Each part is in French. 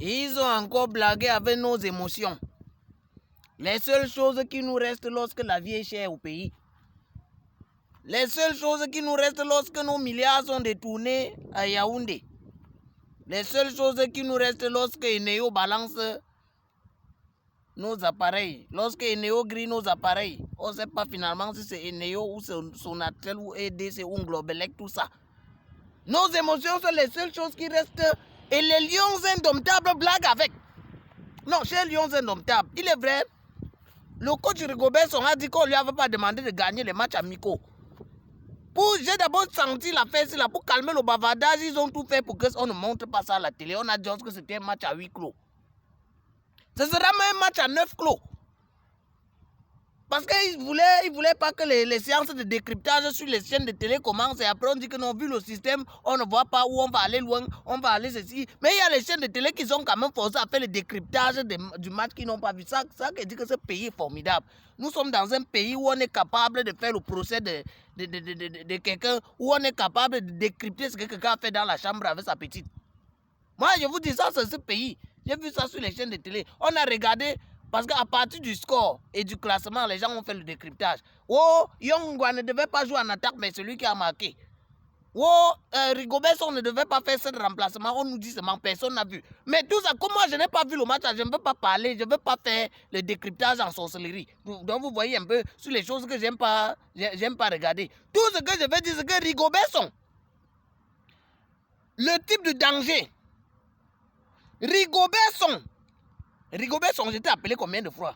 Ils ont encore blagué avec nos émotions. Les seules choses qui nous restent lorsque la vie est chère au pays. Les seules choses qui nous restent lorsque nos milliards sont détournés à Yaoundé. Les seules choses qui nous restent lorsque Eneo balance nos appareils. Lorsque Eneo grille nos appareils. On ne sait pas finalement si c'est Eneo ou Sonatel ou EDC ou Globelec, tout ça. Nos émotions sont les seules choses qui restent. Et les lions indomptables blaguent avec. Non, chez les lions indomptables, il est vrai. Le coach Rigobert a dit qu'on ne lui avait pas demandé de gagner les matchs amicaux. J'ai d'abord senti la fesse là pour calmer le bavardage. Ils ont tout fait pour qu'on ne montre pas ça à la télé. On a dit que c'était un match à 8 clos. Ce sera même un match à 9 clos. Parce qu'ils ne voulaient pas que les séances de décryptage sur les chaînes de télé commencent. Et après on dit que non, vu le système, on ne voit pas où on va aller loin, on va aller ceci. Mais il y a les chaînes de télé qui sont quand même forcées à faire le décryptage du match qu'ils n'ont pas vu. Ça qui dit que ce pays est formidable. Nous sommes dans un pays où on est capable de faire le procès de quelqu'un, où on est capable de décrypter ce que quelqu'un a fait dans la chambre avec sa petite. Moi, je vous dis ça, c'est ce pays. J'ai vu ça sur les chaînes de télé. On a regardé, parce qu'à partir du score et du classement, les gens ont fait le décryptage. Oh, Yongwa ne devait pas jouer en attaque, mais celui qui a marqué. Oh, Rigobert ne devait pas faire ce remplacement. On nous dit seulement, personne n'a vu. Mais tout ça, comme moi, je n'ai pas vu le match, je ne veux pas parler, je ne veux pas faire le décryptage en sorcellerie. Donc, vous voyez un peu sur les choses que j'aime pas regarder. Tout ce que je veux dire, c'est que Rigobert, le type de danger. Rigobert, j'étais appelé combien de fois?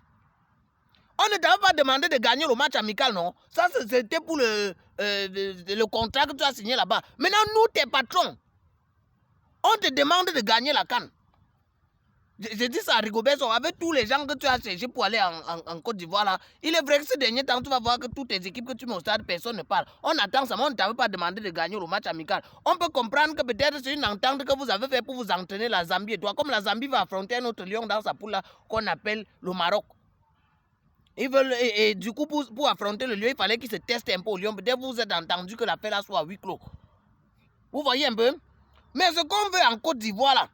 On ne t'avait pas demandé de gagner le match amical, non? Ça, c'était pour le contrat que tu as signé là-bas. Maintenant, nous, tes patrons, on te demande de gagner la CAN. J'ai dit ça à Rigobert, avec tous les gens que tu as cherché pour aller en Côte d'Ivoire là. Il est vrai que ces derniers temps, tu vas voir que toutes tes équipes que tu mets au stade, personne ne parle. On attend ça, mais on ne t'avait pas demandé de gagner le match amical. On peut comprendre que peut-être c'est une entente que vous avez fait pour vous entraîner la Zambie et toi. Comme la Zambie va affronter un autre lion dans sa poule là, qu'on appelle le Maroc. Ils veulent, et du coup, pour affronter le lion, il fallait qu'ils se testent un peu au lion. Peut-être vous êtes entendu que l'affaire là soit à 8 clos. Vous voyez un peu? Mais ce qu'on veut en Côte d'Ivoire là,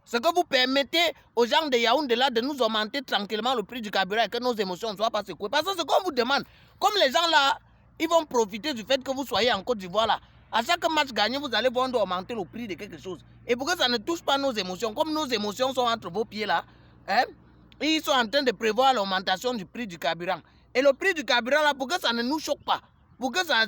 c'est que vous permettez aux gens de Yaoundé là de nous augmenter tranquillement le prix du carburant et que nos émotions ne soient pas secouées. Parce que ce qu'on vous demande, comme les gens là, ils vont profiter du fait que vous soyez en Côte d'Ivoire là. À chaque match gagné, vous allez voir, on doit augmenter le prix de quelque chose. Et pour que ça ne touche pas nos émotions, comme nos émotions sont entre vos pieds là, hein, ils sont en train de prévoir l'augmentation du prix du carburant. Et le prix du carburant là, pour que ça ne nous choque pas, pour que ça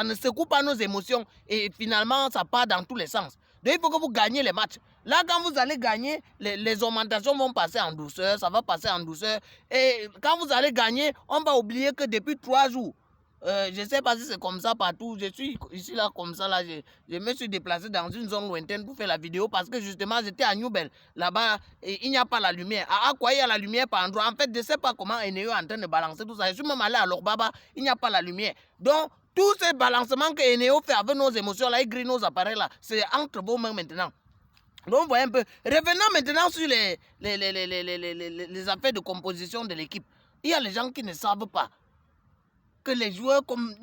ne secoue pas nos émotions, et finalement ça part dans tous les sens. Donc il faut que vous gagnez les matchs. Là, quand vous allez gagner, les augmentations vont passer en douceur, ça va passer en douceur. Et quand vous allez gagner, on va oublier que depuis 3 jours, je ne sais pas si c'est comme ça partout. Je suis ici là comme ça là. Je me suis déplacé dans une zone lointaine pour faire la vidéo parce que justement j'étais à Newbel. Là-bas, il n'y a pas la lumière. À quoi il y a la lumière par endroit? En fait, je ne sais pas comment Eneo est en train de balancer tout ça. Je suis même allé à Lorbaba, il n'y a pas la lumière. Donc, tous ces balancements que Eneo fait avec nos émotions là, il grille nos appareils là, c'est entre vos mains maintenant. Donc, vous voyez un peu. Revenons maintenant sur les affaires de composition de l'équipe. Il y a les gens qui ne savent pas que les joueurs comme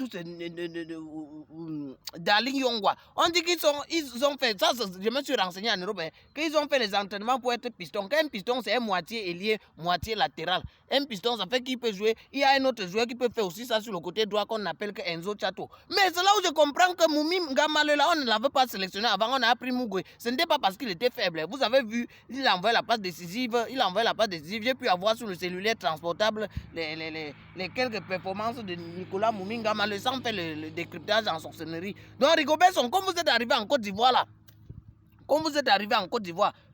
Darling Yongwa, on dit ils ont fait, ça je me suis renseigné en Europe, qu'ils ont fait les entraînements pour être piston. Quand un piston c'est un moitié ailier, moitié latéral. Un piston ça fait qu'il peut jouer, il y a un autre joueur qui peut faire aussi ça sur le côté droit qu'on appelle que Enzo Chato. Mais c'est là où je comprends que Moumi Ngamale là, on ne l'avait pas sélectionné avant, on a pris Mougoué. Ce n'était pas parce qu'il était faible. Vous avez vu, il a envoyé la passe décisive, j'ai pu avoir sur le cellulaire transportable les quelques performances de Nicolas Mouminga Malé sans faire le décryptage en sorcellerie. Donc Rigobert, comme vous êtes arrivé en Côte d'Ivoire là,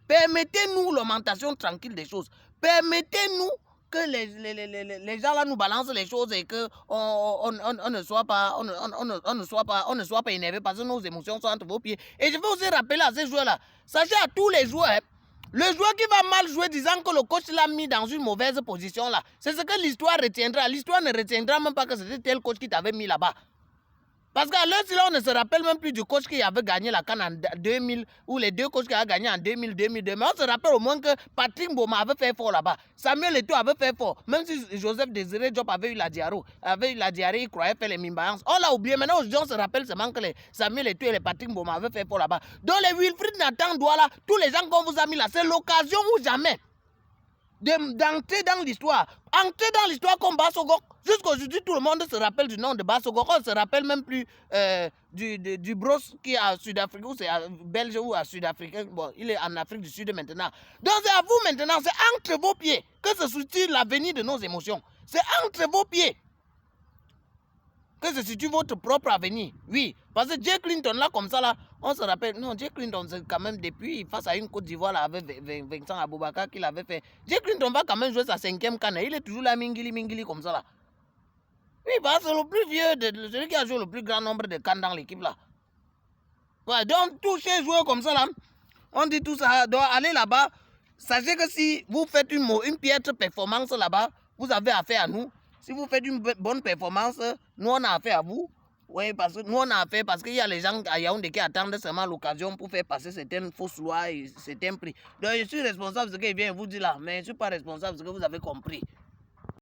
permettez-nous l'augmentation tranquille des choses. Permettez-nous que les gens là nous balancent les choses et que on ne soit pas énervé parce que nos émotions sont entre vos pieds. Et je veux aussi rappeler à ces joueurs là, sachez à tous les joueurs, le joueur qui va mal jouer disant que le coach l'a mis dans une mauvaise position là, c'est ce que l'histoire retiendra. L'histoire ne retiendra même pas que c'était tel coach qui t'avait mis là-bas. Parce qu'à l'heure là, on ne se rappelle même plus du coach qui avait gagné la CAN en 2000, ou les deux coachs qui avaient gagné en 2000, 2002. Mais on se rappelle au moins que Patrick Mboma avait fait fort là-bas. Samuel Eto'o avait fait fort. Même si Joseph Désiré Diop avait eu la diarrhée, il croyait faire les mimbayances. On l'a oublié. Maintenant, aujourd'hui, on se rappelle seulement que les Samuel Eto'o et les Patrick Mboma avaient fait fort là-bas. Donc, les Wilfried Nathan Douala, tous les gens qu'on vous a mis là, c'est l'occasion ou jamais d'entrer dans l'histoire. Entrer dans l'histoire comme Bassogok. Jusqu'aujourd'hui, tout le monde se rappelle du nom de Bassogok. On ne se rappelle même plus du Bros qui est à Sud-Afrique, ou c'est à Belge ou à Sud-Africain. Bon, il est en Afrique du Sud maintenant. Donc c'est à vous maintenant, c'est entre vos pieds que se situe l'avenir de nos émotions. C'est entre vos pieds que se situe votre propre avenir. Oui, parce que Jay Clinton, là, comme ça, là, on se rappelle. Non, Jay Clinton, c'est quand même depuis, face à une Côte d'Ivoire, là, avec Vincent Aboubakar, qu'il avait fait. Jay Clinton va quand même jouer sa 5e canne. Il est toujours là, mingili, comme ça, là. Oui, parce que c'est le plus vieux, celui qui a joué le plus grand nombre de cannes dans l'équipe, là. Ouais, donc, tous ces joueurs comme ça, là, on dit tout ça. Donc, allez là-bas. Sachez que si vous faites une piètre performance là-bas, vous avez affaire à nous. Si vous faites une bonne performance, nous on a affaire à vous. Oui, parce que nous on a affaire parce qu'il y a les gens à Yaoundé qui attendent seulement l'occasion pour faire passer certaines fausses lois et certains prix. Donc je suis responsable de ce qu'il vient vous dire là, mais je ne suis pas responsable de ce que vous avez compris.